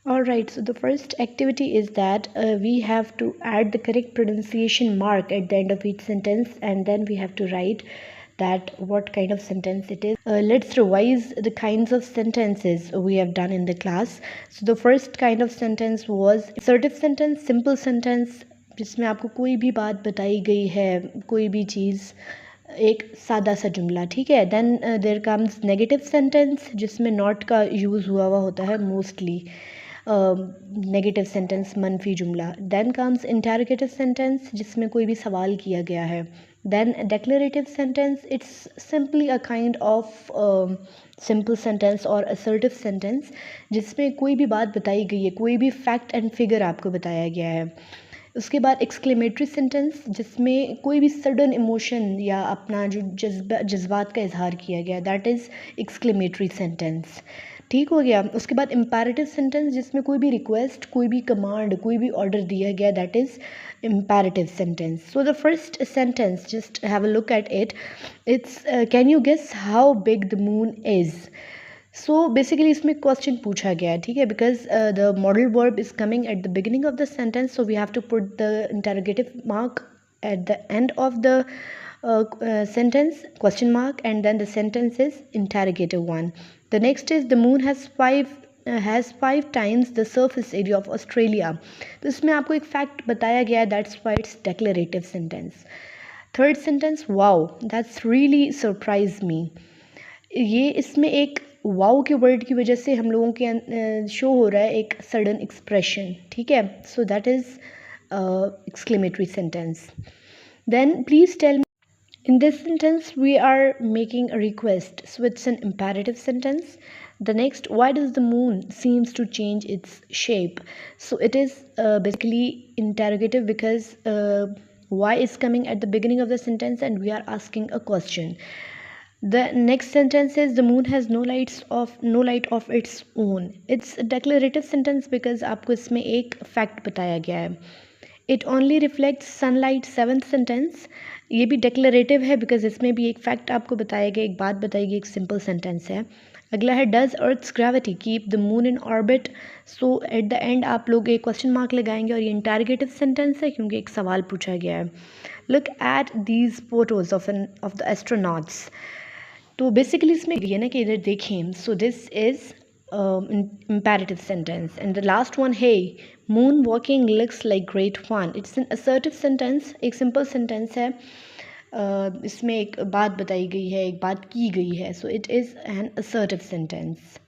All right, so the first activity is that we have to add the correct pronunciation mark at the end of each sentence, and then we have to write that what kind of sentence it is. Let's revise the kinds of sentences we have done in the class. So the first kind of sentence was assertive sentence, simple sentence, जिसमें आपको कोई भी बात बताई गई है, कोई भी चीज़, एक सादा सा जुमला, ठीक है. Then there comes negative sentence जिसमें नॉट का यूज़ हुआ होता है मोस्टली. नेगेटिव सेंटेंस, मनफी जुमला. देन कम्स इंटरोगेटिव सेंटेंस जिसमें कोई भी सवाल किया गया है. Then declarative sentence, it's simply a kind of simple sentence और असर्टिव सेंटेंस जिसमें कोई भी बात बताई गई है, कोई भी फैक्ट एंड फिगर आपको बताया गया है. उसके बाद एक्सक्लेमेटरी सेंटेंस जिसमें कोई भी सडन इमोशन या अपना जो जज्बात का इजहार किया गया, दैट इज़ एक्सक्लेमेटरी सेंटेंस. ठीक हो गया. उसके बाद इम्पेरेटिव सेंटेंस जिसमें कोई भी रिक्वेस्ट, कोई भी कमांड, कोई भी ऑर्डर दिया गया, that is imperative sentence. So the first sentence, just have a look at it. It's can you guess how big the moon is? So basically इसमें क्वेश्चन पूछा गया है, ठीक है, because the model verb is coming at the beginning of the sentence, so we have to put the interrogative mark at the end of the sentence, question mark, and then the sentence is interrogative one. The next is the moon has five times the surface area of Australia. तो इसमें आपको एक fact बताया गया है, that's why it's declarative sentence. Third sentence, wow, that's really surprise me. ये इसमें एक वाओ के वर्ड की वजह से हम लोगों के शो हो रहा है एक सडन एक्सप्रेशन, ठीक है. So that is exclamatory sentence. Then please tell me, in this sentence we are making a request, so it's an imperative sentence. The next, why does the moon seems to change its shape? So it is basically interrogative because why is coming at the beginning of the sentence and we are asking a question. The next sentence is the moon has no light of its own. It's a declarative sentence because आपको इसमें एक fact बताया गया है. It only reflects sunlight, seventh sentence. ये भी declarative है because इसमें भी एक फैक्ट आपको बताया गया, एक बात बताई गई, एक सिंपल सेंटेंस है. अगला है does earth's gravity keep the moon in orbit. So at the end आप लोग एक क्वेश्चन मार्क लगाएंगे और ये इंटरोगेटिव सेंटेंस है क्योंकि एक सवाल पूछा गया है. Look at these photos of the astronauts. तो बेसिकली इसमें ये ना कि इधर देखें, so this is imperative sentence. And the last one, hey, moon walking looks like great fun. It's an assertive sentence, एक simple sentence है. इसमें एक बात बताई गई है, एक बात की गई है, so it is an assertive sentence.